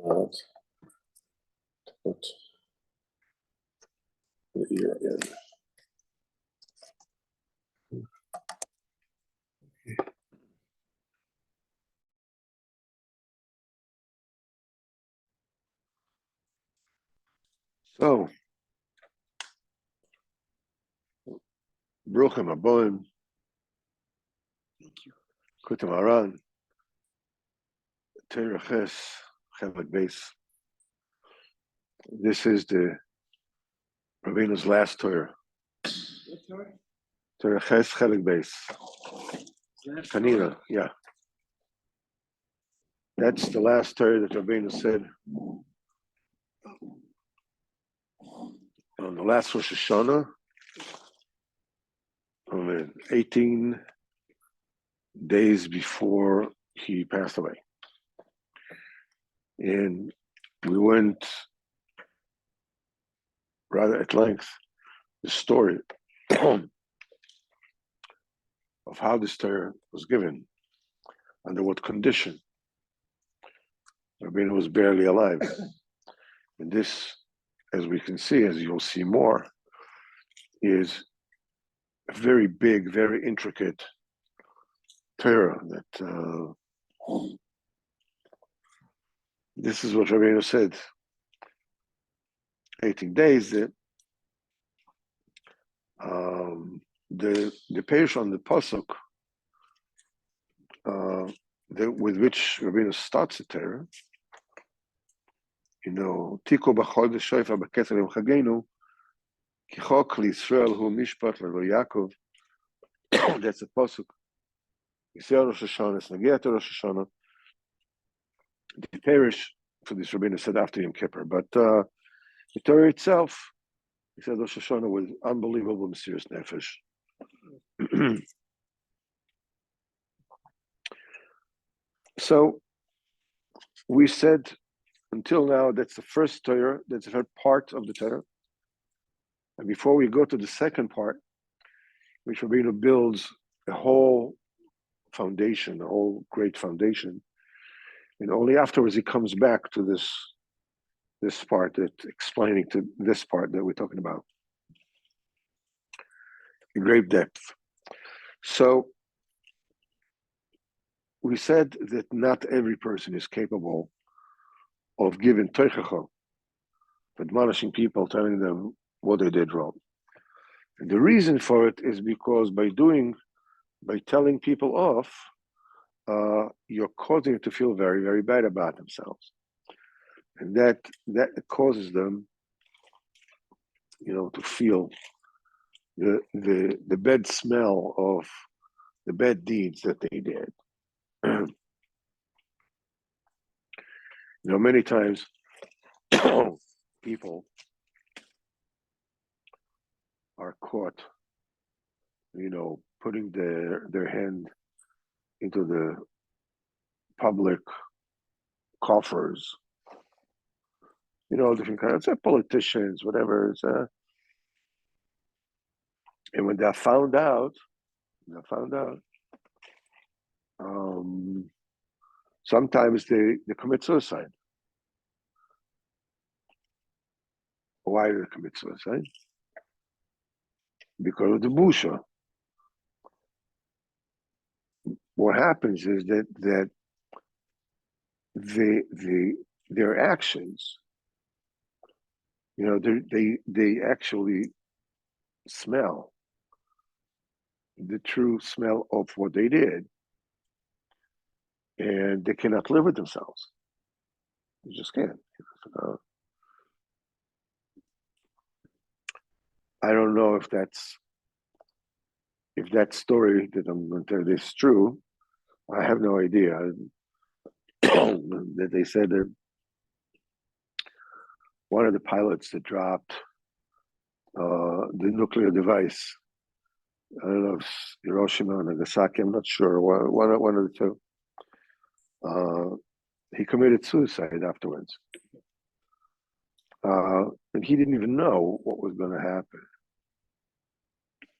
forgot to put the ear in. So, Bruchim Aboim, Likutey Moharan, Torah Ches, Chelik Beis. This is the Rabbeinu's last Torah. Torah Ches, Chelik Beis. Kanina, yeah. That's the last Torah that Rabbeinu said on the last Rosh Hashanah, 18 days before he passed away. And we went rather at length the story of how this Torah was given, under what condition. Rabbeinu was barely alive. And this, as we can see, as you'll see more, is a very big, very intricate Torah that this is what Rabbeinu said. 18 days that the page on the pasuk with which Rabbeinu starts the Torah, Tiko b'chodesh shoifa b'ketzar yom chagenu ki chok liYisrael hu mishpat v'lo Yaakov. That's the pasuk. Yisrael Rosh Hashanah, it's Nagia to Rosh Hashanah. The parish for this Rabbeinu said after Yom Kippur, but the Torah itself, he said Rosh Hashanah was unbelievable, mysterious nefesh. So we said until now that's the first Torah, that's the first part of the Torah. And before we go to the second part, which Rabbeinu builds a whole foundation, a whole great foundation, and only afterwards he comes back to this part, that explaining to this part that we're talking about in great depth. So we said that not every person is capable of giving teichacha, admonishing people, telling them what they did wrong. And the reason for it is because by telling people off, you're causing them to feel very, very bad about themselves. And that causes them, to feel the bad smell of the bad deeds that they did. Many times people are caught, putting their hand into the public coffers, different kinds of politicians, whatever. And when they're found out, sometimes they commit suicide. Why do they commit suicide? Because of the busha. What happens is that their actions, they actually smell the true smell of what they did, and they cannot live with themselves. You just can't. I don't know if that story that I'm going to tell you is true. I have no idea. That they said that one of the pilots that dropped the nuclear device, I don't know if it's Hiroshima or Nagasaki, I'm not sure, one of the two, he committed suicide afterwards. And he didn't even know what was going to happen.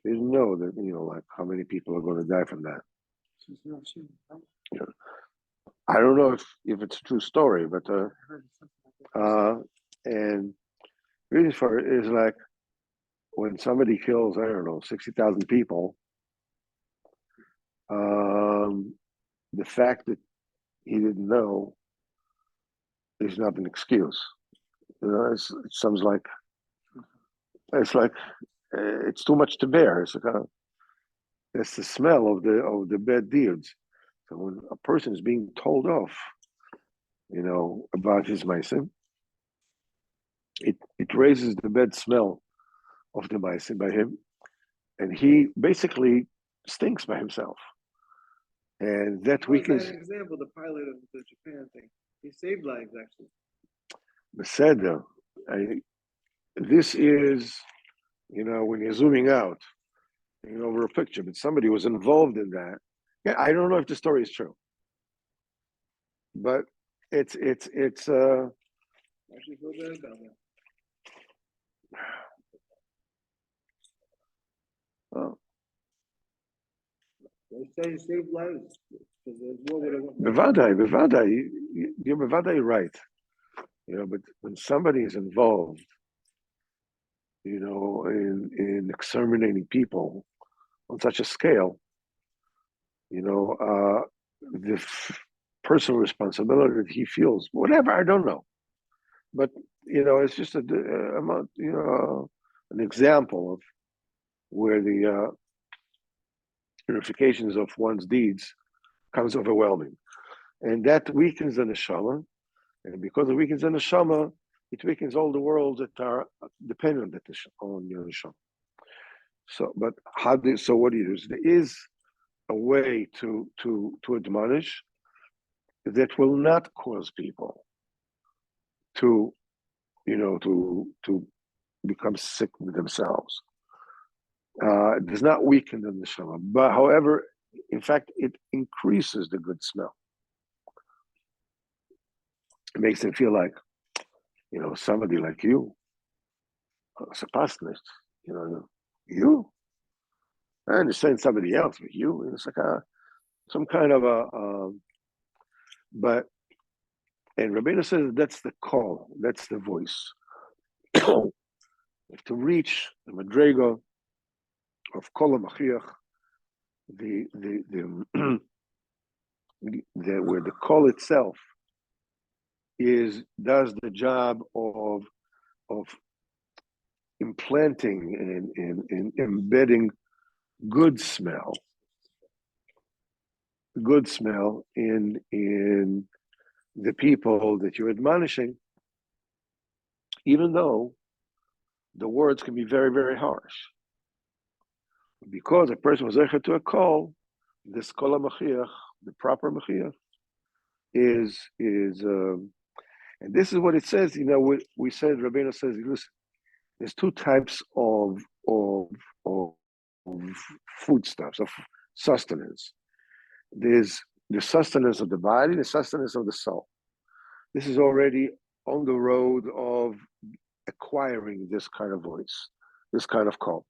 He didn't know that, like how many people are going to die from that. Yeah. I don't know if it's a true story, but and reason for it is like when somebody kills, I don't know, 60,000 people, the fact that he didn't know is not an excuse. You know, it sounds like it's too much to bear. It's the smell of the bad deeds. So when a person is being told off, about his meisim, it raises the bad smell of the meisim by him, and he basically stinks by himself. And that weakens. An example, the pilot of the Japan thing. He saved lives, actually. Beseder. This is, when you're zooming out, over a picture, but somebody was involved in that. Yeah, I don't know if the story is true, but it's. Actually, feel bad about that. Well, they say he saved lives. Bevadai, you're Bevadai right. But when somebody is involved, in exterminating people on such a scale, the personal responsibility that he feels, whatever, I don't know. But, it's just an example of where the purifications of one's deeds comes overwhelming. And that weakens the neshama. And because it weakens the neshama, it weakens all the worlds that are dependent on your neshama. So, but what do you do? There is a way to admonish that will not cause people to become sick with themselves. It does not weaken the neshama, but however, in fact, it increases the good smell. It makes them feel like, somebody like you, a pastorist, you. I understand somebody else, but you, it's like some kind of but, and Rabbeinu says that's the call, that's the voice. To reach the madrega of Kol HaMachiach, where the call itself does the job of implanting and embedding good smell in the people that you're admonishing, even though the words can be very, very harsh. Because a person was zeicher to a call, this kol HaMachiach, the proper Machiach, is and this is what it says. We said, Rabbeinu says, listen, there's two types of foodstuffs, of sustenance. There's the sustenance of the body, the sustenance of the soul. This is already on the road of acquiring this kind of voice, this kind of call.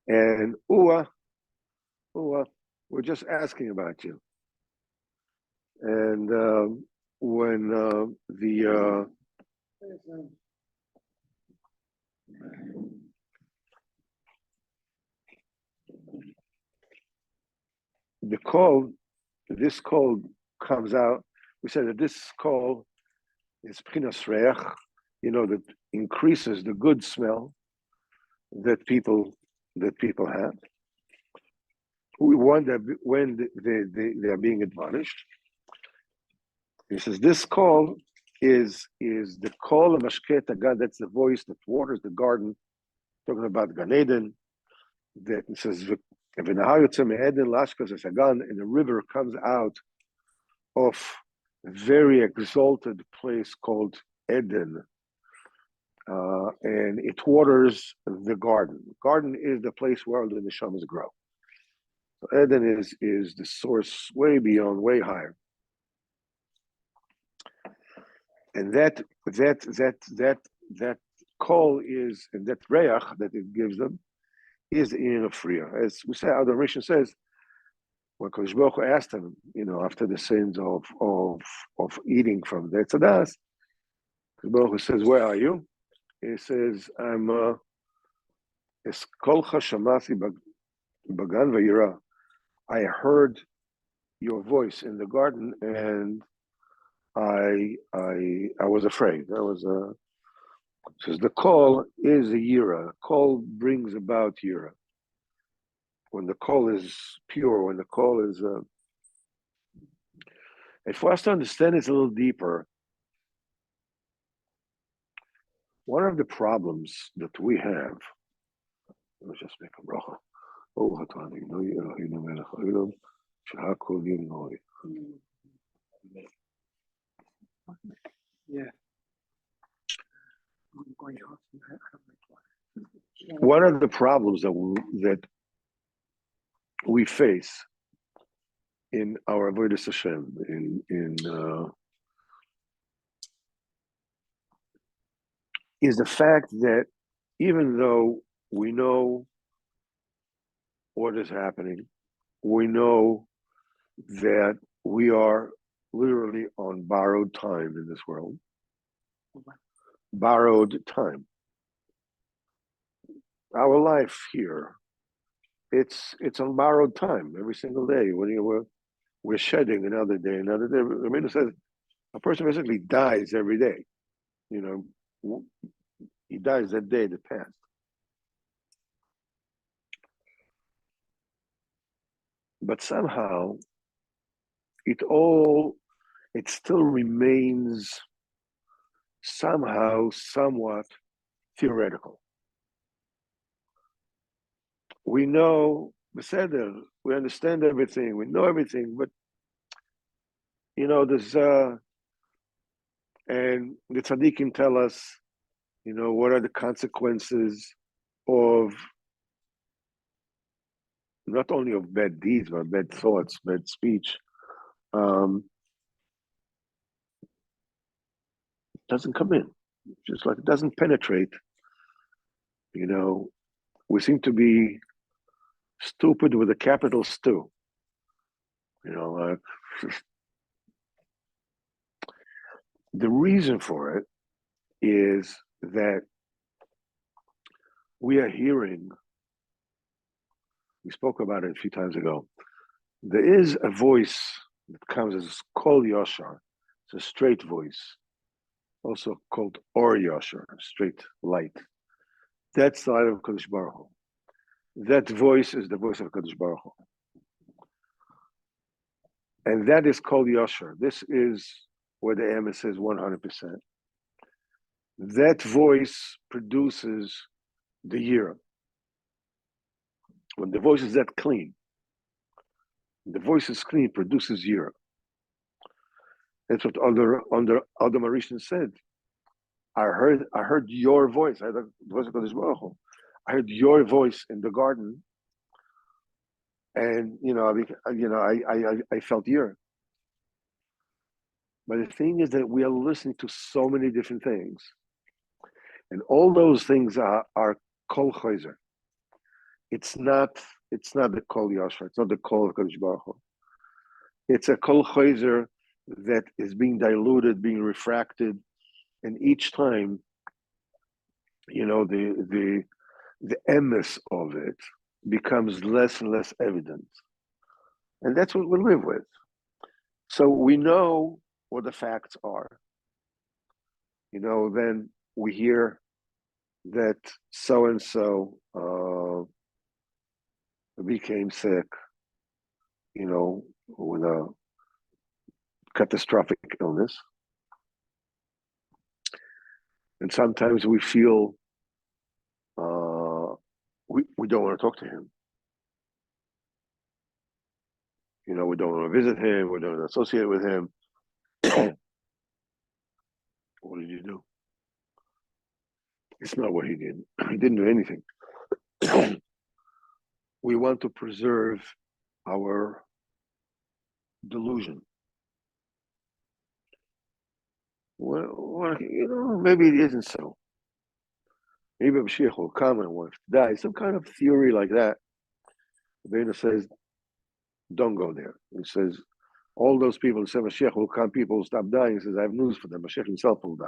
And we're just asking about you. And when this call comes out, we said that this call is Pchinas Reach, that increases the good smell that people have. We want that when they are being admonished. He says this call is the call of Mashket God. That's the voice that waters the garden. Talking about Gan Eden. That it says and the river comes out of a very exalted place called Eden. And it waters the garden. Garden is the place where the neshamas grow. So Eden is the source way beyond, way higher. And that call is, and that reach that it gives them is in of freer. As we say, our Rishon says, when Kodesh Baruch Hu asked him, after the sins of eating from the Tzadas, Kodesh Baruch Hu says, "Where are you?" He says, "I'm Eskolcha Shamasi Bagan Vayira." I heard your voice in the garden, and I was afraid. Says the call is a yira. Call brings about yira. When the call is pure, when the call is, and for us to understand it's a little deeper, one of the problems that we have, let's just make a bracha. Yeah. One of the problems that we face in our avodas Hashem, is the fact that even though we know what is happening, we know that we are literally on borrowed time in this world. Borrowed time. Our life here, it's on borrowed time every single day. When we're shedding another day. The Rebbeinu says a person basically dies every day. He dies that day that passed. But somehow, it still remains somehow somewhat theoretical. We know, we understand everything, we know everything, but there's and the tzaddikim tell us, what are the consequences of not only of bad deeds, but bad thoughts, bad speech. Doesn't come in. Just like it doesn't penetrate. We seem to be stupid with a capital stu. The reason for it is that we are hearing, we spoke about it a few times ago, there is a voice that comes as Kol Yashar. It's a straight voice, also called Or Yashar, straight light. That's the light of Kodesh Baruch Hu. That voice is the voice of Kodesh Baruch Hu. And that is called Yashar. This is where the Emes says 100%. That voice produces the year. When the voice is that clean, the voice is clean, produces year. That's what under Adam Arishan said. I heard your voice. I heard the voice of Kodesh Baruch Hu. I heard your voice in the garden, and I felt year. But the thing is that we are listening to so many different things, and all those things are kol chayzer. It's not the kol yashar. It's not the kol of Kodesh Baruch Hu. It's a kol chayzer that is being diluted, being refracted, and each time, the emes of it becomes less and less evident, and that's what we live with. So we know what the facts are. Then we hear that so and so became sick, with a catastrophic illness. And sometimes we feel we don't want to talk to him. We don't want to visit him. We don't want to associate with him. What did you do? It's not what he did. He didn't do anything. We want to preserve our delusion. Well, maybe it isn't so. Maybe Mashiach will come and wants to die. Some kind of theory like that. The Bena says Don't go there. He says, all those people who say Mashiach will come, people will stop dying. He says, I have news for them. Mashiach himself will die.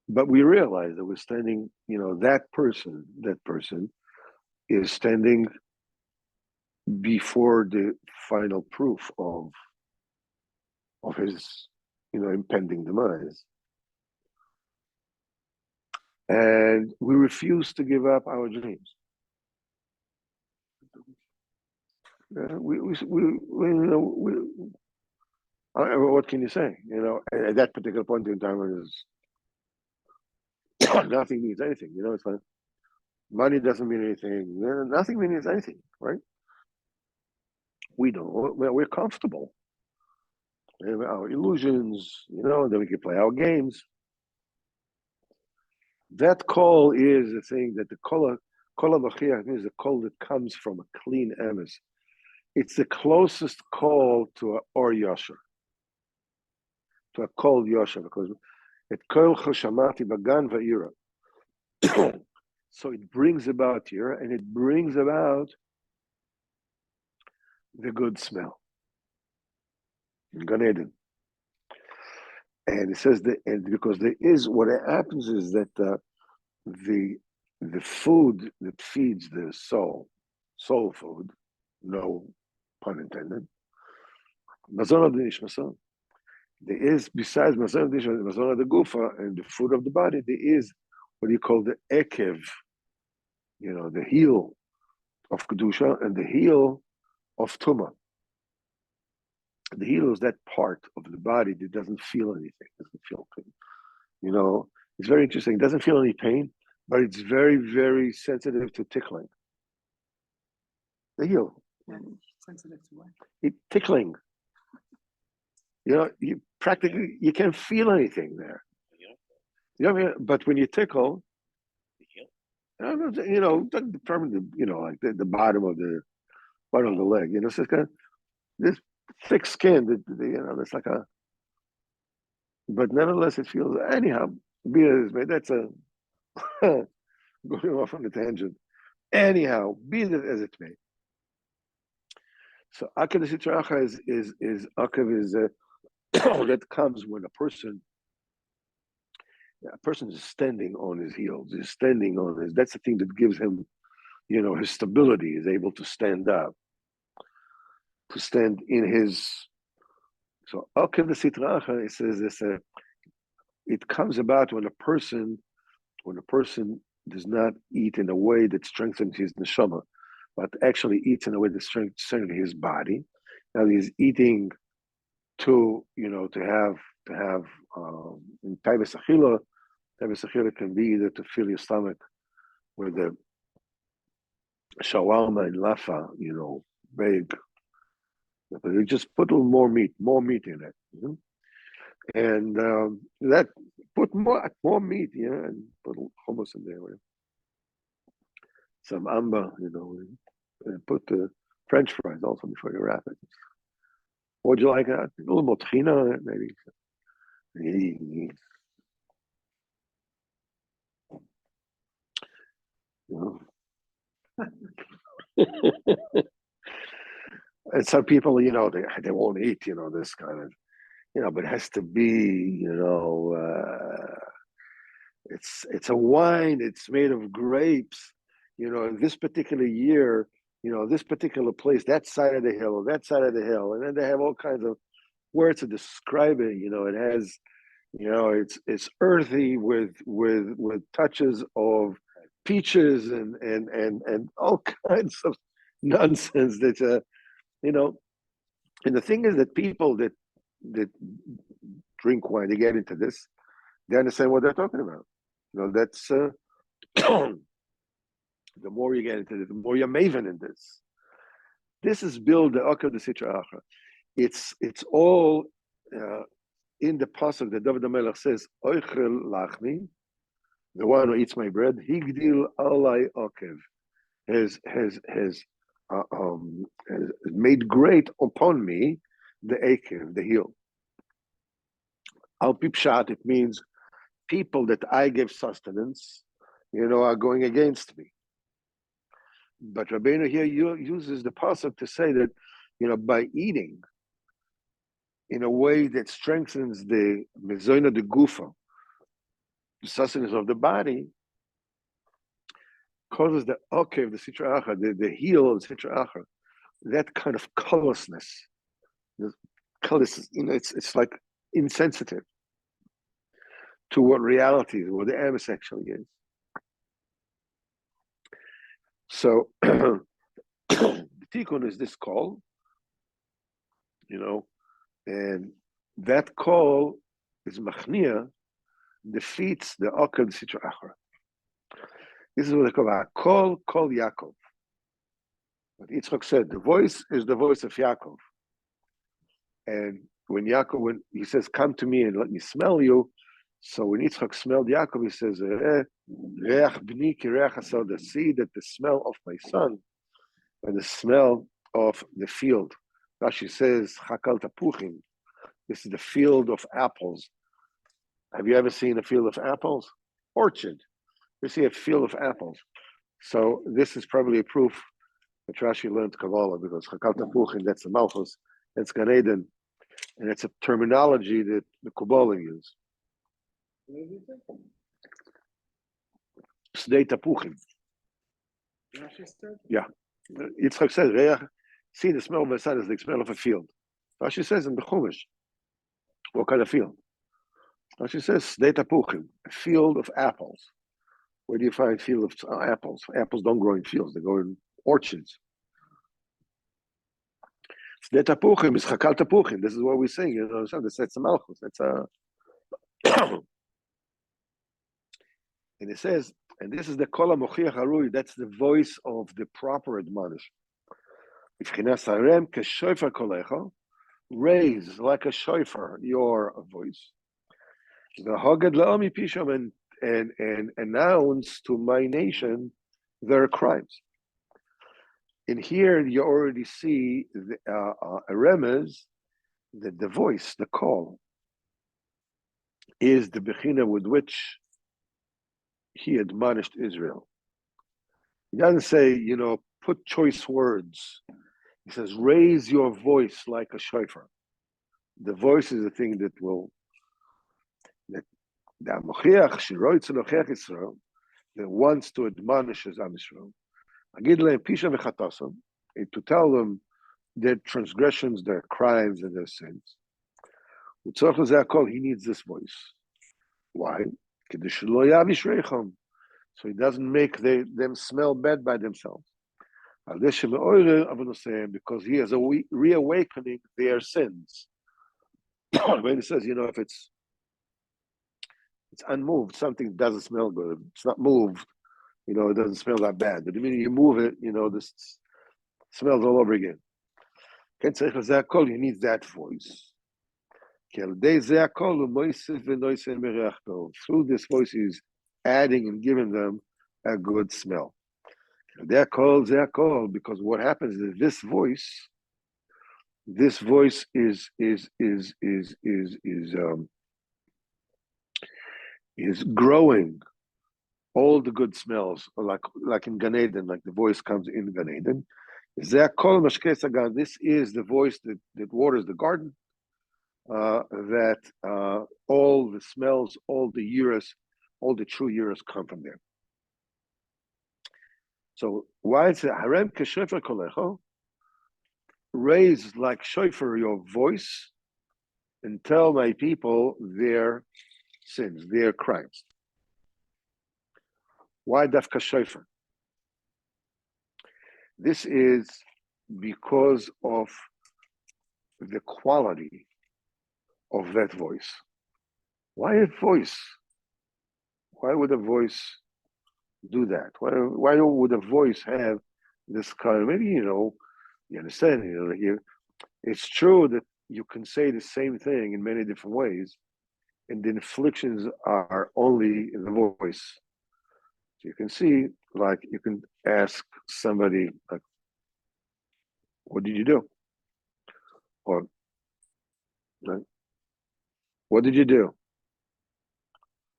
But we realize that we're standing, that person is standing before the final proof of his, impending demise. And we refuse to give up our dreams. What can you say? At that particular point in time, is nothing means anything. It's like money doesn't mean anything. Nothing means anything, right? We don't. We're comfortable. We have our illusions, then we can play our games. That call is the thing that the kol haMachiach is the call that comes from a clean emes. It's the closest call to a or yosher, to a kol yosher, because it kol choshamati bagan va'ira. So it brings about here, and it brings about the good smell in Gan Eden. And it says that, and because there is, what happens is that the food that feeds the soul food, no pun intended, mazon nishma. There is, besides mazon the gufa and the food of the body, there is what you call the ekev, the heel of kedusha and the heel of tuma. The heel is that part of the body that doesn't feel anything, doesn't feel pain. It's very interesting. It doesn't feel any pain, but it's very, very sensitive to tickling. The heel. Sensitive to what? Tickling. You practically, you can't feel anything there. But when you tickle, the permanent, like the bottom of the leg, it's just kind of this thick skin, it's like a, but nevertheless it feels, anyhow, be it as may, that's a, going off on a tangent. Anyhow, be it as it may. So Akev Sitracha is Akev is that comes when a person is standing on his heels, is standing on his, that's the thing that gives him, his stability, is able to stand up, to stand in his. So Akev Sitracha, it says this, it comes about when a person does not eat in a way that strengthens his neshama, but actually eats in a way that strengthens his body. Now he's eating to have in Taivas Achila can be either to fill your stomach with the shawarma and lafa, big. But you just put a little more meat in it. And that put more meat, and put hummus in there, some amba, and put the French fries also before you wrap it. Would you like that? A little more tahina, maybe. And some people, they won't eat, this kind of, but it has to be, it's a wine, it's made of grapes, in this particular year, this particular place, that side of the hill, or that side of the hill, and then they have all kinds of words to describe it. It has, it's earthy with touches of peaches and all kinds of nonsense. That's and the thing is that people that drink wine, they get into this, they understand what they're talking about. That's the more you get into it, the more you're maven in this. This is build the Akev the Sitra Achra. It's all in the pasuk that David HaMelech says, Oichel lachmi, the one who eats my bread, Higdil alai Akev, has made great upon me the Akev, the heel. Al Pipshat, it means people that I give sustenance, are going against me. But Rabbeinu here uses the pasuk to say that, by eating in a way that strengthens the mezoina de gufa, the sustenance of the body, causes the okay of the sitra achra, the heel of the sitra achra, that kind of colorlessness. The colorless, it's like insensitive to what reality is, what the emes actually is. So the tikkun is this call, and that call is machnia, defeats the okad sitra achra. This is what they call call Yaakov. But Yitzchak said, the voice is the voice of Yaakov. And when he says, come to me and let me smell you, so when Yitzchak smelled Yaakov, he says, Reach b'ni ki reach hasoda, see that the smell of my son, and the smell of the field. Rashi says, Chakal tapuchim, this is the field of apples. Have you ever seen a field of apples? Orchard. You see a field of apples. So this is probably a proof that Rashi learned Kabbalah, because Chakal tapuchim, that's the Malchus, that's Gan Eden, and it's a terminology that the Kabbalah use. Sdei tapuchim. Yeah. Yitzchak says, see the smell of my son is the smell of a field. Rashi says in the Chumash, what kind of field? Rashi says, Sdei tapuchim, a field of apples. Where do you find field of apples? Apples don't grow in fields, they grow in orchards. Sdei tapuchim is chakal tapuchim. This is what we sing. That's a malchus. That's a and it says, and this is the kol hamochiach harui. That's the voice of the proper admonish. Ifchinas harem keshofer kolecha, raise like a shofar your voice. The hagad laami pisham, and announce to my nation their crimes. In here, you already see a remez that the voice, the call, is the bechina with which he admonished Israel. He doesn't say, put choice words. He says, raise your voice like a shofar. The voice is the thing that wants to admonish his Am Yisrael. To tell them their transgressions, their crimes, and their sins. He needs this voice. Why? So he doesn't make them smell bad by themselves. Because he is reawakening their sins. When he says, if it's unmoved, something doesn't smell good. It's not moved, it doesn't smell that bad. But the minute you move it, this smells all over again. You need that voice. Through this voice, he's adding and giving them a good smell. Because what happens is this voice is growing all the good smells, like in Gan Eden, like the voice comes in Gan Eden. This is the voice that waters the garden. That all the smells, all the yiras, all the true yiras come from there. So why is it harem keshofar kolecho? Raise like shofar your voice and tell my people their sins, their crimes. Why dafka shofar? This is because of the quality of that voice. Why a voice? Why would a voice do that? Why would a voice have this kind of, maybe, you understand, it's true that you can say the same thing in many different ways, and the inflections are only in the voice. So you can see, you can ask somebody, what did you do? Or, what did you do?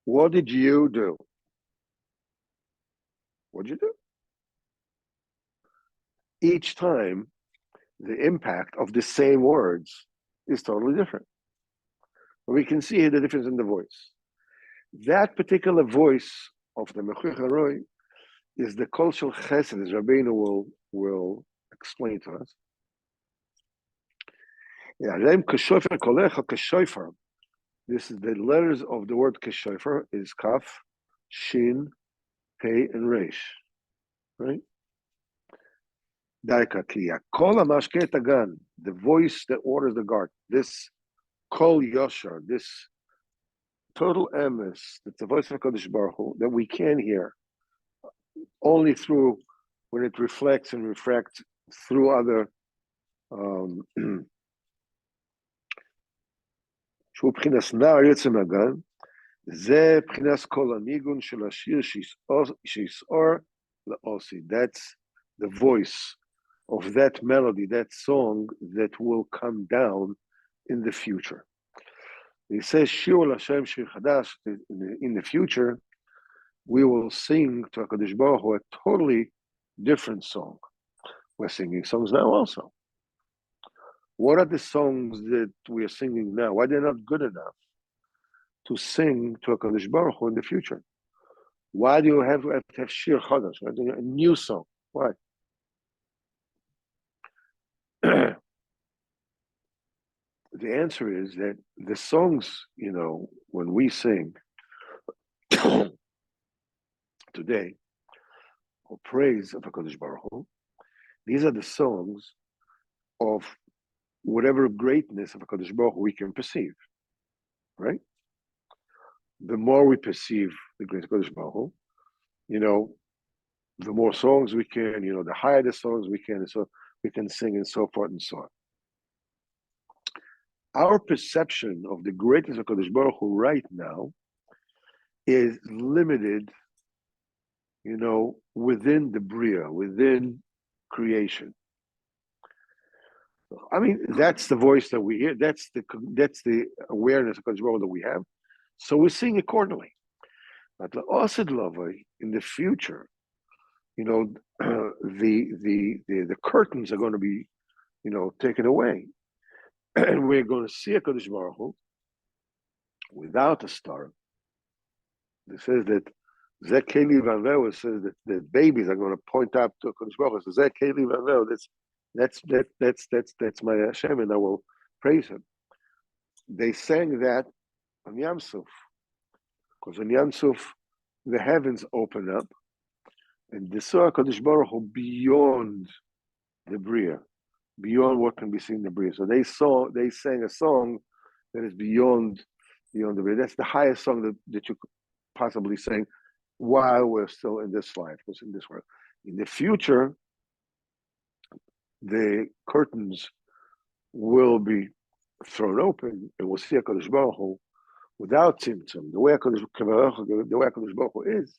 What did you do? What did you do? each time the impact of the same words is totally different. We can see the difference in the voice. That particular voice of the Mechuch Haroi is the Kol Shel Chesed, as Rabbeinu will explain to us. Yeah, this is the letters of the word Keshofer is Kaf, Shin, Pei, and Resh. Right? The voice that orders the guard, this Kol Yosher, this total emes, that's the voice of HaKadosh Baruch Hu, that we can hear only through when it reflects and refracts through other שהוא בחינת נער יוצא מהגן, זה בחינת כל הניגון של השיר שיסעור לעושי. That's the voice of that melody, that song that will come down in the future. He says, Shir L'Hashem Shir Chadash, in the future, we will sing to HaKadosh Baruch Hu a totally different song. We're singing songs now also. What are the songs that we are singing now? Why they're not good enough to sing to HaKadosh Baruch Hu in the future? Why do you have to have Shir Chadash, right? A new song? Why? The answer is that the songs, when we sing today, or praise of HaKadosh Baruch Hu, these are the songs of whatever greatness of HaKadosh Baruch Hu we can perceive, right? The more we perceive the great HaKadosh Baruch Hu, the more songs we can, the higher the songs we can, so we can sing and so forth and so on. Our perception of the greatness of HaKadosh Baruch Hu right now is limited, within the Bria, within creation. I mean, that's the voice that we hear. That's the awareness of HaKadosh Baruch Hu that we have. So we sing accordingly. But the Osid Lavai, in the future, the curtains are going to be, taken away. And we're going to see HaKadosh Baruch Hu without a star. It says that Zeh Keli Vanveo says that babies are going to point up to HaKadosh Baruch Hu. So Zeh Keli Vanveo, that's my Hashem, and I will praise him. They sang that on Yam Suf, because on Yam Suf the heavens open up, and they saw HaKadosh Baruch Hu beyond the Bria, beyond what can be seen in the Bria. So they sang a song that is beyond the Bria. That's the highest song that you could possibly sing while we're still in this life, was in this world. In the future, the curtains will be thrown open, and we'll see HaKadosh Baruch Hu without tzimtzum, the way HaKadosh Baruch Hu is.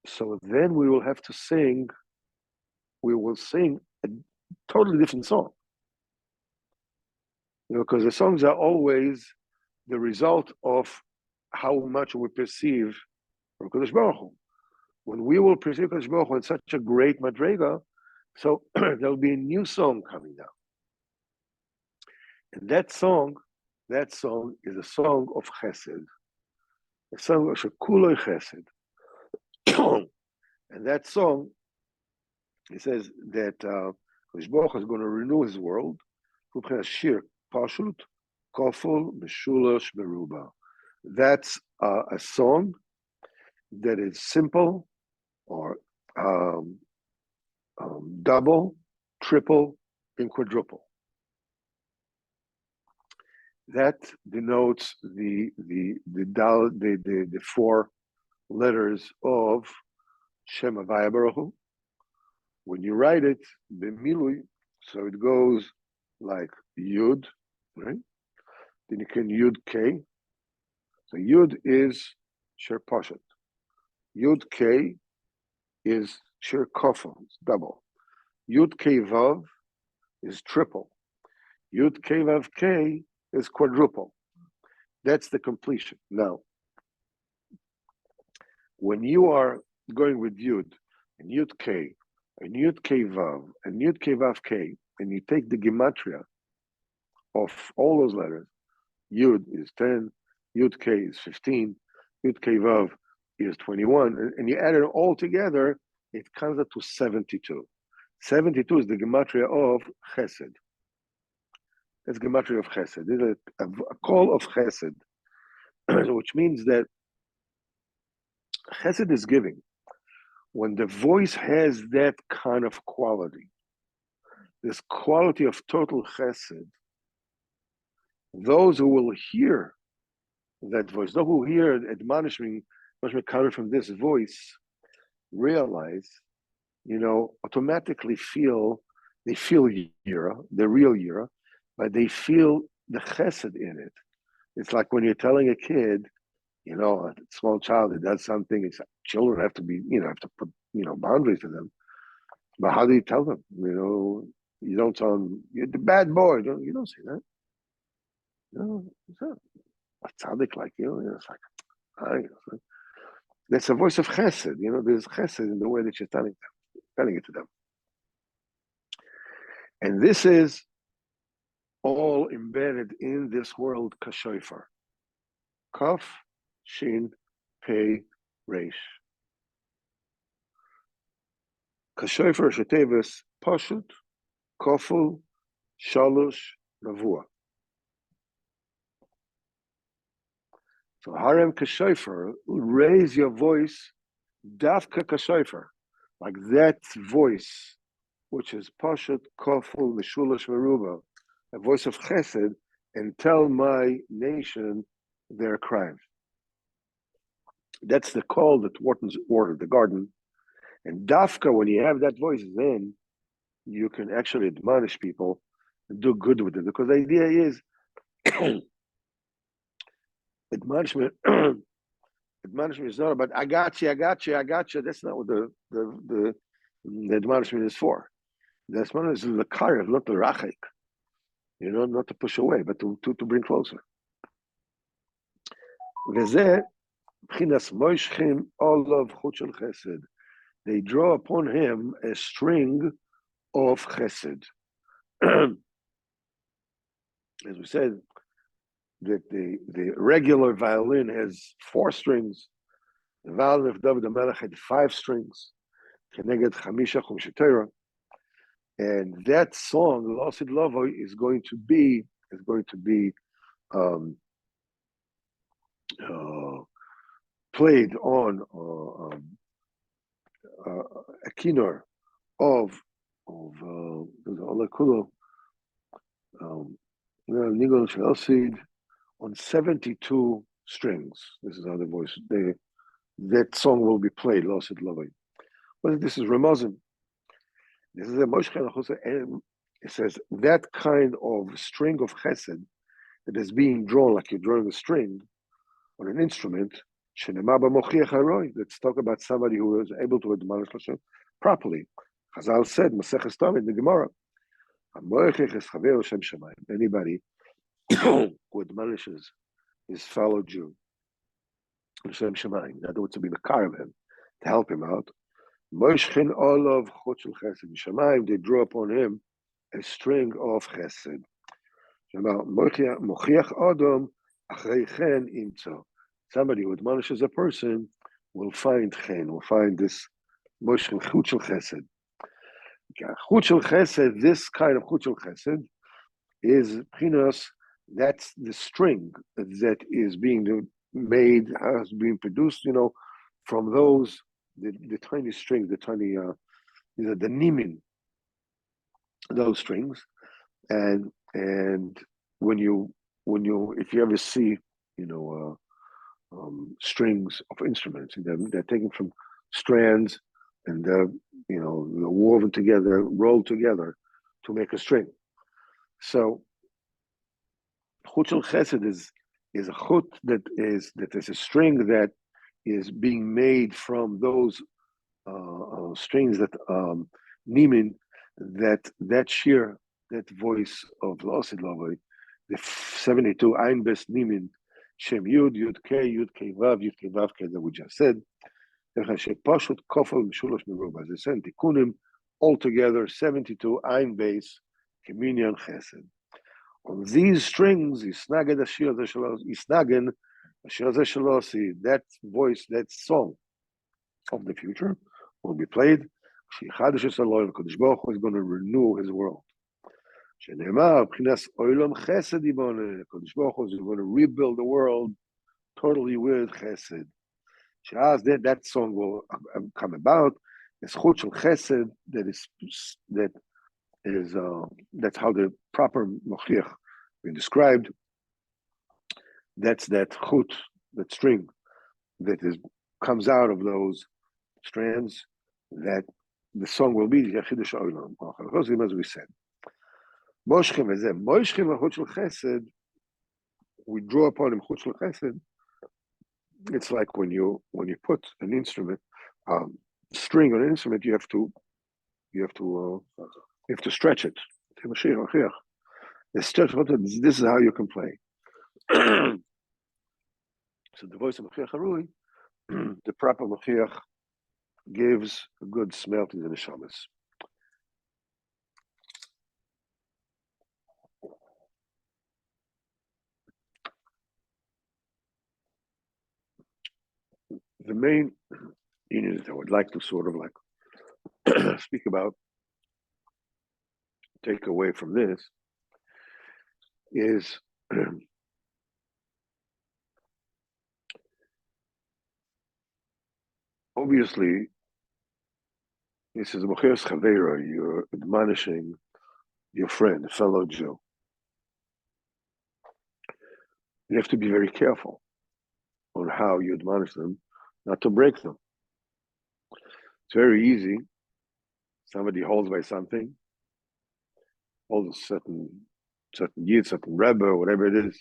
So then we will have to sing. We will sing a totally different song, because the songs are always the result of how much we perceive from HaKadosh Baruch Hu. When we will perceive HaKadosh Baruch Hu in such a great madrega, so there'll be a new song coming down. And that song is a song of chesed, a song of shekuloi chesed. And that song, it says that HaKadosh Baruch Hu is going to renew his world. Shir pashut koful meshulash meruba. That's a song that is simple, or double, triple, and quadruple. That denotes the four letters of Shem Havaya Baruch Hu. When you write it, b'milui, so it goes like Yud, right? Then you can Yud K. So Yud is Sher Poshet. Yud K is Sher Kofel, it's double. Yud K Vav is triple. Yud K Vav K is quadruple. That's the completion. Now, when you are going with Yud and Yud K, and Yud K Vav, and Yud K Vav K, and you take the gematria of all those letters, Yud is 10, Yud K is 15, Yud K Vav is 21, and you add it all together, it comes up to 72. 72 is the gematria of Chesed. That's gematria of Chesed. It's a call of Chesed, which means that Chesed is giving. When the voice has that kind of quality, this quality of total Chesed, those who will hear that voice, those who hear admonishment coming from this voice, realize, automatically they feel Yira, the real Yira, but they feel the Chesed in it. It's like when you're telling a kid, a small child that does something, it's like children have to be, have to put, boundaries to them. But how do you tell them? You don't tell them, you're the bad boy. You don't say that. It's not a tzaddik like you. It's like, that's a voice of chesed. There's chesed in the way that you're telling it to them. And this is all embedded in this word kashofer. Kaf, shin, pei, reish. Kashofer sheteves pashut, koful, shalosh, ravua. So harem kashofer, raise your voice, dafka kashofer, like that voice, which is pashut, koful, meshulash, meruba, a voice of chesed, and tell my nation their crimes. That's the call that Wharton's ordered, the garden. And dafka, when you have that voice, then you can actually admonish people and do good with it. Because the idea is admonishment is not about I got you. That's not what the admonishment is for. The admonishment is the karev, not the rachik. Not to push away, but to bring closer. V'zeh b'chinas moishchim olav chut shel chesed. They draw upon him a string of chesed. As we said, that the regular violin has 4 strings. The violin of David HaMelech had 5 strings. Keneged chamisha chumshei Torah. And that song, L'Osid Lovoi, is going to be played on a kinnor of Nigol Shel on 72 strings. This is how the voice. That song will be played. L'Osid Lovoi. Well, this is Ramazan. This is a Moshchen, and it says that kind of string of chesed that is being drawn like you're drawing a string on an instrument. Let's talk about somebody who is able to admonish Hashem properly. Chazal said, Maseches Tamid in the Gemara, anybody who admonishes his fellow Jew, Hashem Shemayim, in other words, to be the car of him, to help him out. Moishchin olav chut shel chesed Shemayim, they draw upon him a string of chesed. Mochiach adam achrei chen imtzo. Somebody who admonishes a person will find chen, will find this moishchin chut shel chesed. Chut shel chesed, this kind of chut shel chesed is b'chinas. That's the string that is being made, has been produced, from those. The tiny strings, the tiny, the nimin, those strings, and when you if you ever see, strings of instruments, they're taken from strands, and they're woven together, rolled together to make a string. So, chut shel chesed is a chut that is a string that is being made from those strings that nimin, that sheer, that voice of L'Osid Lovoi, the 72 Ein Bes Nimin, Shem Yud, Yud K Vav K that we just said. Pashut Kofel Meshulash Meruba. As I said, Tikunim altogether 72 Ein base communion chesed. On these strings, Yisnagen that voice, that song of the future will be played. Kodesh Baruch Hu is going to renew his world. Kodesh Baruch Hu is going to rebuild the world totally with chesed. That song will come about. It's chut shel chesed that's how the proper mochiach been described. That's that chut, that string that comes out of those strands, that the song will be Yachidush Olam, as we said. We draw upon him chut shel chesed. It's like when you put an instrument, string on an instrument, you have to stretch it. This is how you can play. So the voice of Mashiach Harui, the proper Mashiach, gives a good smell to the neshamas. The main unit that I would like to sort of like speak about, take away from this, is obviously this is Mocheres Chavera, you're admonishing your friend, a fellow Jew. You have to be very careful on how you admonish them, not to break them. It's very easy. Somebody holds by something, holds a certain yid, certain rebbe, or whatever it is.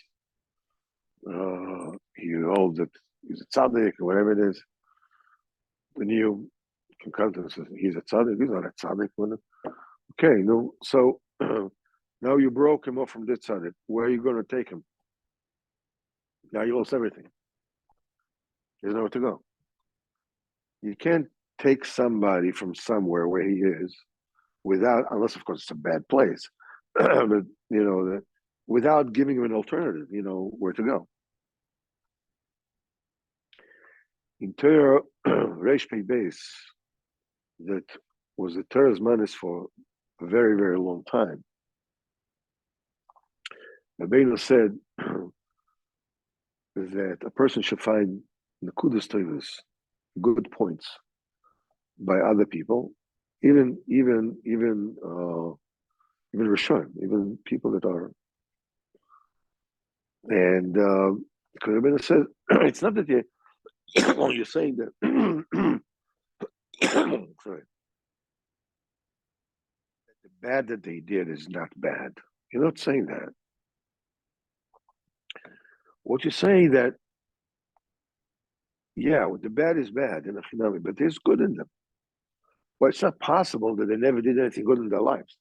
He holds that he's a tzaddik, or whatever it is. Then you can come to him and say, he's a tzaddik, he's not a tzaddik. Okay, no, so now you broke him off from this tzaddik. Where are you going to take him? Now you lost everything. There's nowhere to go. You can't take somebody from somewhere where he is without, unless of course it's a bad place, but without giving him an alternative, where to go. In Torah, Reish Pei Beis, that was the Torah's manis for a very, very long time. Rabbeinu said that a person should find nekudas tovos, good points, by other people, even Rishon, even people that are. And because Rabbeinu said, it's not that you're saying that. Sorry. The bad that they did is not bad. You're not saying that. What you're saying that, yeah, the bad is bad in Achinami, but there's good in them. Well, it's not possible that they never did anything good in their lives.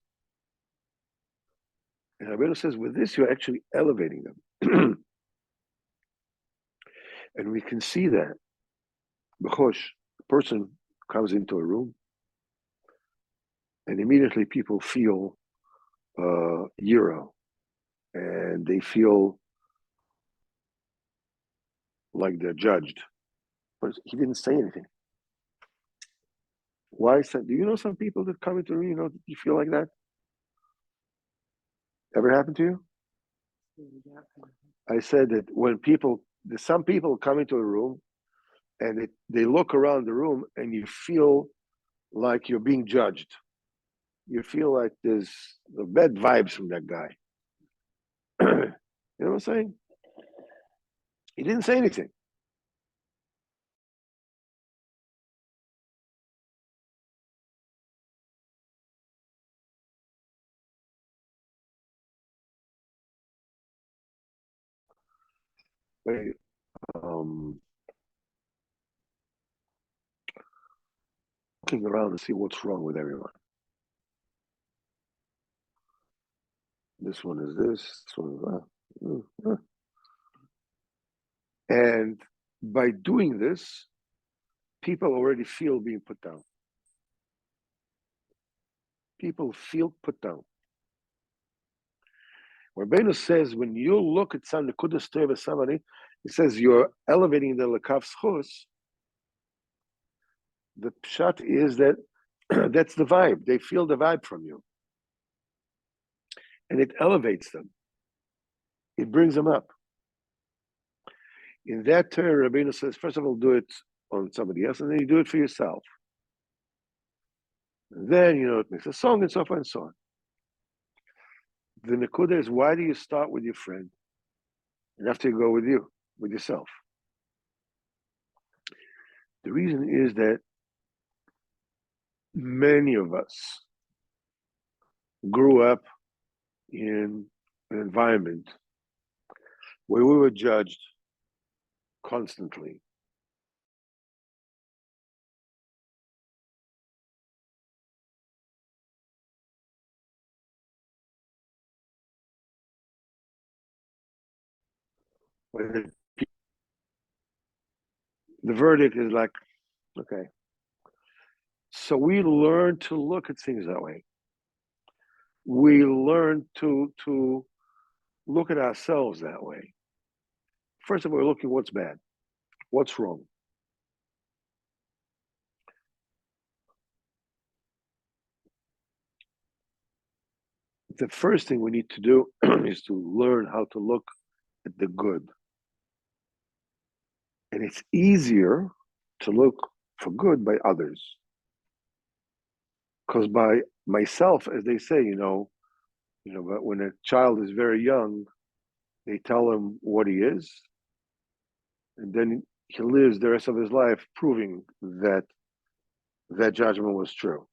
And Rabbeinu says, with this, you're actually elevating them. And we can see that. Because a person comes into a room, and immediately people feel Euro, and they feel like they're judged. But he didn't say anything. Why? Do you know some people that come into a room, you feel like that? Ever happened to you? I said that when some people come into a room, and they look around the room, and you feel like you're being judged. You feel like there's the bad vibes from that guy. You know what I'm saying? He didn't say anything. Looking around to see what's wrong with everyone. This one is this one is that. And by doing this, people already feel being put down. people feel put down. Rabbeinu says when you look at some nekudas Torah of somebody, it says you're elevating the lekav schus. The pshat is that that's the vibe. They feel the vibe from you, and it elevates them. It brings them up. In that Torah, Rabbeinu says, first of all, do it on somebody else, and then you do it for yourself. And then, it makes a song and so forth and so on. The nekuda is, why do you start with your friend and after you go with yourself? The reason is that many of us grew up in an environment where we were judged constantly. Where the verdict is like, okay. So we learn to look at things that way. We learn to look at ourselves that way. First of all, we're looking what's bad, what's wrong. The first thing we need to do is to learn how to look at the good. And it's easier to look for good by others. Because by myself, as they say, but when a child is very young, they tell him what he is, and then he lives the rest of his life proving that that judgment was true.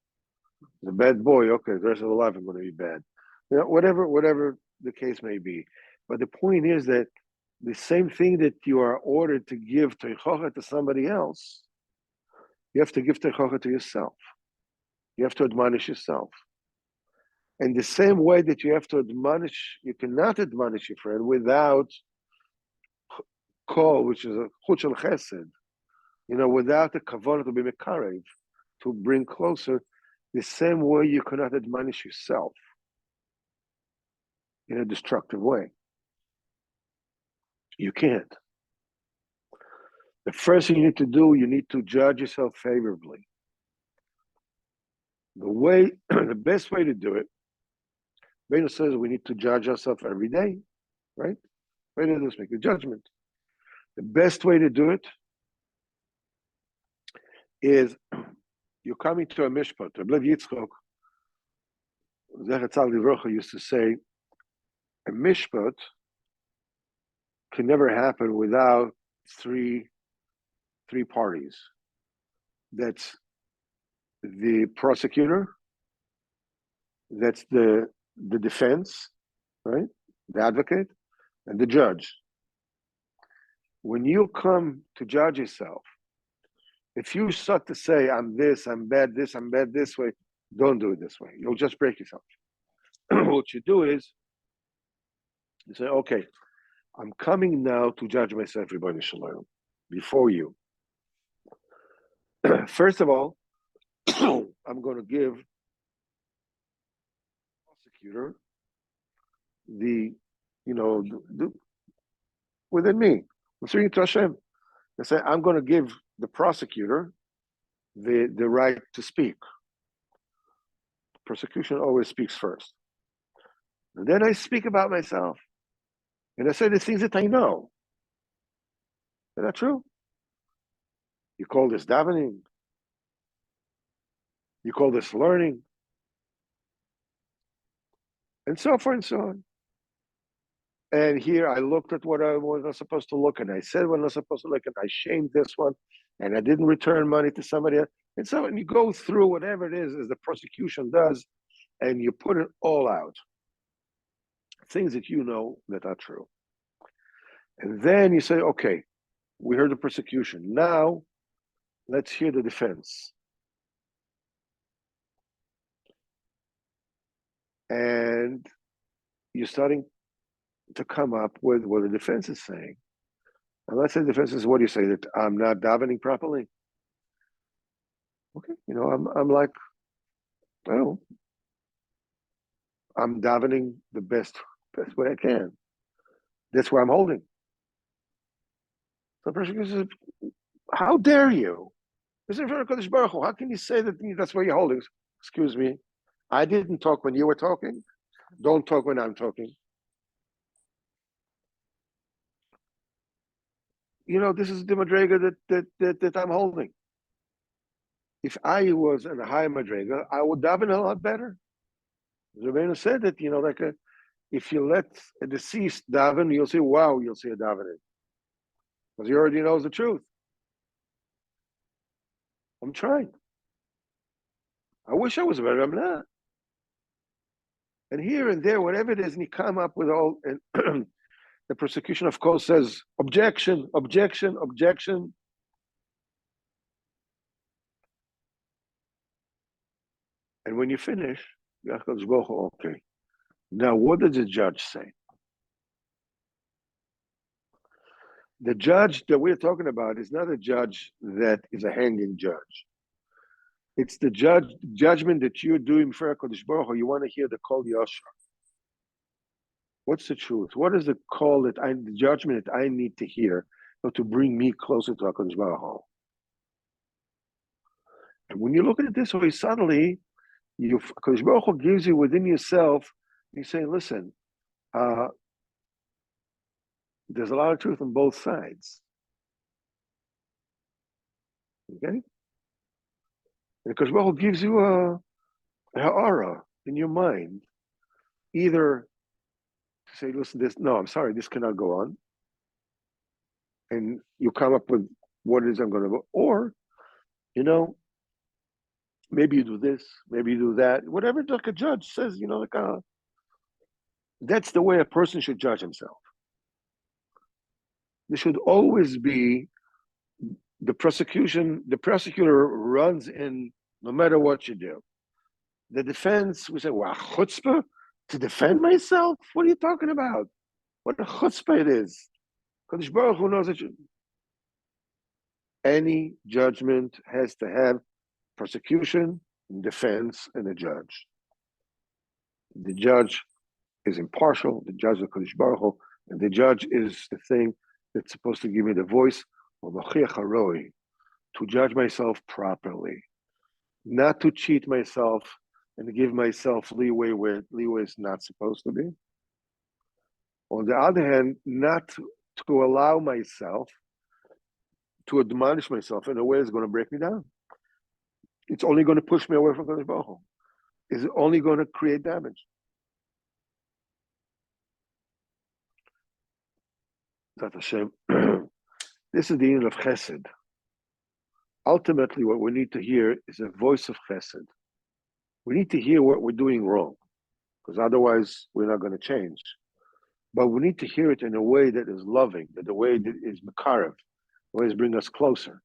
The bad boy, okay, the rest of the life I'm going to be bad. Whatever the case may be. But the point is that the same thing that you are ordered to give teichocha to somebody else, you have to give teichocha to yourself. You have to admonish yourself. And the same way that you have to admonish, you cannot admonish your friend without kol, which is a chut shel chesed, without the kavanah to be mekarev, to bring closer. The same way you cannot admonish yourself in a destructive way. You can't. The first thing you need to do, you need to judge yourself favorably. The best way to do it, Beno says we need to judge ourselves every day, right? Right now, let's make a judgment. The best way to do it is you're coming to a mishpat. Rabbi Yitzchok, Zecher Tzaddik Livrocha, used to say, a mishpat can never happen without three parties. That's the prosecutor, that's the defense, right? The advocate, and the judge. When you come to judge yourself, if you start to say, I'm this, I'm bad this way, don't do it this way. You'll just break yourself. What you do is, you say, okay, I'm coming now to judge myself, everybody should learn, before you. First of all, I'm going to give the prosecutor within me. I'm speaking to Hashem. I say, I'm going to give the prosecutor the right to speak. Prosecution always speaks first. And then I speak about myself. And I say the things that I know. Is that true? You call this davening? You call this learning? And so forth and so on. And here I looked at what I was not supposed to look, and I said what I was supposed to look, and I shamed this one, and I didn't return money to somebody else. And so when you go through whatever it is, as the prosecution does, and you put it all out. Things that you know that are true. And then you say, okay, we heard the prosecution. Now, let's hear the defense. And you're starting to come up with what the defense is saying. And let's say the defense is, what do you say, that I'm not davening properly? Okay, I'm like, I don't know, I'm davening the best way I can. That's where I'm holding. So the person says, how dare you? This is in front of Kodesh Baruch Hu. How can you say that that's where you're holding? Excuse me. I didn't talk when you were talking. Don't talk when I'm talking. This is the madrega that I'm holding. If I was in a high madrega, I would daven a lot better. Rabbeinu said that, if you let a deceased daven, you'll see a davening. Because he already knows the truth. I'm trying. I wish I was better. I'm not. And here and there, whatever it is, and you come up with all, and the prosecution, of course, says, objection, objection, objection. And when you finish, okay. Now, what does the judge say? The judge that we're talking about is not a judge that is a hanging judge. It's the judgment that you're doing for HaKadosh Baruch Hu. You want to hear the Kol Yashar. What's the truth? What is the call the judgment that I need to hear to bring me closer to HaKadosh Baruch Hu? And when you look at it this way, suddenly, HaKadosh Baruch Hu gives you within yourself, you say, listen, there's a lot of truth on both sides. Okay? And HaKadosh Baruch Hu gives you a ha'ara in your mind, either to say, listen, I'm sorry, this cannot go on. And you come up with what it is I'm going to go, or, maybe you do this, maybe you do that, whatever like a judge says, that's the way a person should judge himself. There should always be the prosecutor runs in no matter what you do. The defense, we say, wow, chutzpah to defend myself? What are you talking about? What a chutzpah it is. Kodesh Baruch Hu knows that any judgment has to have prosecution, defense, and a judge. The judge is impartial, the judge is Kodesh Baruch Hu, and the judge is the thing that's supposed to give me the voice of to judge myself properly, not to cheat myself and give myself leeway where leeway is not supposed to be. On the other hand, not to allow myself to admonish myself in a way that's going to break me down. It's only going to push me away from Kodesh Baruch Hu. It's only going to create damage. That Hashem. This is the unit of Chesed. Ultimately, what we need to hear is a voice of Chesed. We need to hear what we're doing wrong, because otherwise we're not going to change. But we need to hear it in a way that is loving, that the way that is mekarev, the way that brings us closer.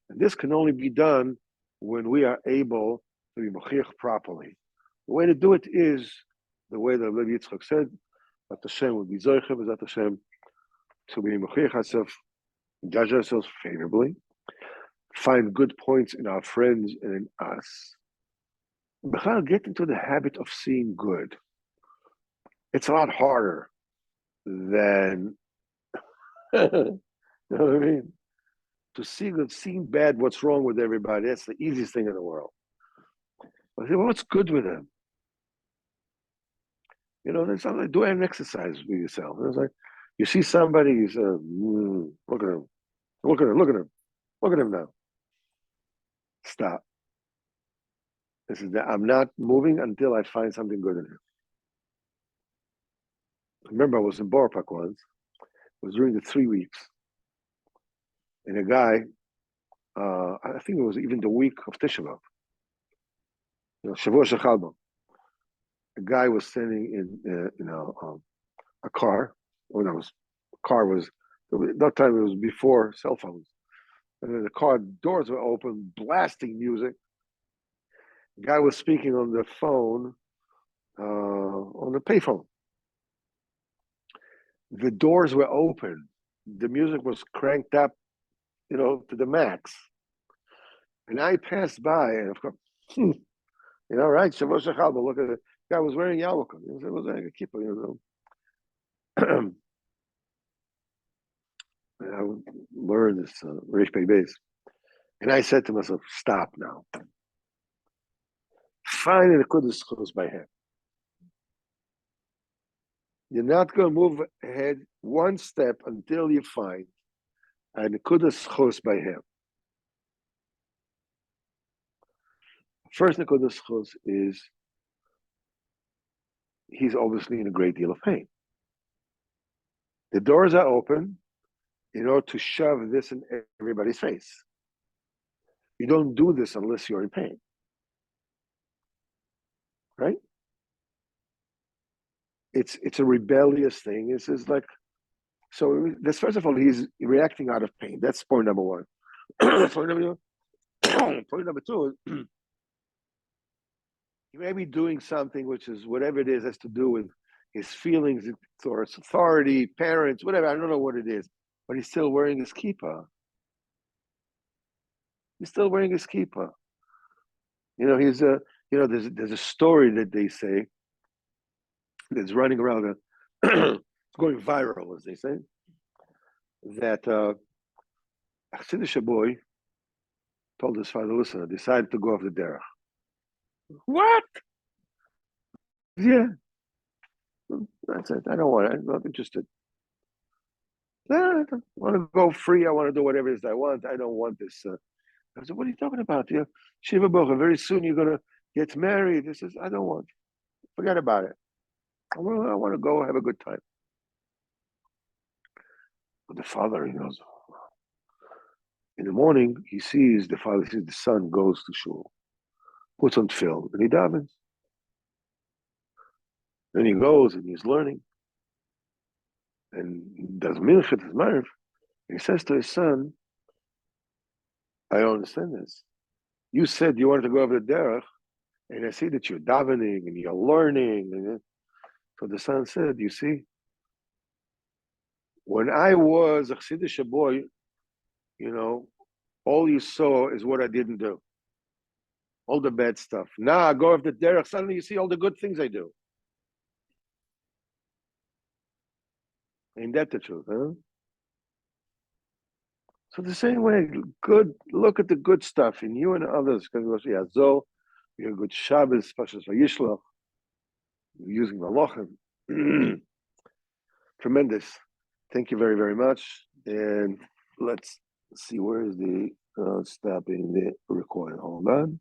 And this can only be done when we are able to be mochiach properly. The way to do it is the way that Rabbi Yitzchak said, that Hashem would be zoichev, that Hashem to be mochiach ourselves, judge ourselves favorably, find good points in our friends and in us. But get into the habit of seeing good. It's a lot harder than, you know what I mean? To see good, seeing bad, what's wrong with everybody, that's the easiest thing in the world. I say, well, what's good with them? There's something like, do an exercise with yourself. And it's like, you see somebody, you say, look at him, look at him, look at him, look at him now. Stop. I'm not moving until I find something good in him. I remember I was in Borough Park once. It was during the 3 weeks. And a guy, I think it was even the week of Tisha B'Av, Shavua Shechalba. A guy was standing in a car. When that time it was before cell phones. And then the car doors were open, blasting music. The guy was speaking on the phone, on the payphone. The doors were open. The music was cranked up, to the max. And I passed by, and of course, You know, right? Shavuot Shechal, but look at it. The guy was wearing yarmulke. He was wearing a kippah, you know. And I would learn this Reish Pei Beis. And I said to myself, stop now. Find the Kudus Chos by hand. You're not going to move ahead one step until you find a Nekudas Chos by him. First Nekudas Chos is he's obviously in a great deal of pain. The doors are open in order to shove this in everybody's face. You don't do this unless you're in pain. Right? It's a rebellious thing. It's just like, so this, first of all, he's reacting out of pain. That's point number one. Point number two is he may be doing something which is whatever it is has to do with his feelings towards authority, parents, whatever. I don't know what it is, but he's still wearing his kippah. He's still wearing his kippah. You know, there's a story that they say that's running around, it's going viral, as they say, that a Chassidish boy told his father, listen, I decided to go off the derech. What? Yeah. That's it. I don't want it. I'm not interested. I don't want to go free. I want to do whatever it is I want. I don't want this. I said, what are you talking about? Yeah, Shiva Bocha, very soon you're going to get married. He says, I don't want. Forget about it. I want to go have a good time. But the father, he knows. In the morning, the father sees the son goes to shul, puts on tefillin, and he davens. Then he goes and he's learning. And he does milchet, his marv. He says to his son, I don't understand this. You said you wanted to go over the derech, and I see that you're davening and you're learning. And so the son said, you see, when I was a Chassidish boy, you know, all you saw is what I didn't do. All the bad stuff. Now I go over the derech, suddenly you see all the good things I do. Ain't that the truth, huh? So the same way, look at the good stuff in you and others. Because you're a good Shabbos, Pashas Vayishlach, you're using the Lochem. Tremendous. Thank you very, very much. And let's see, where is the stopping the recording? Hold on.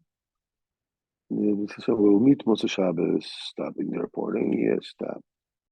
So we'll meet Moshe Shabbos, stopping the recording. Yes, stop.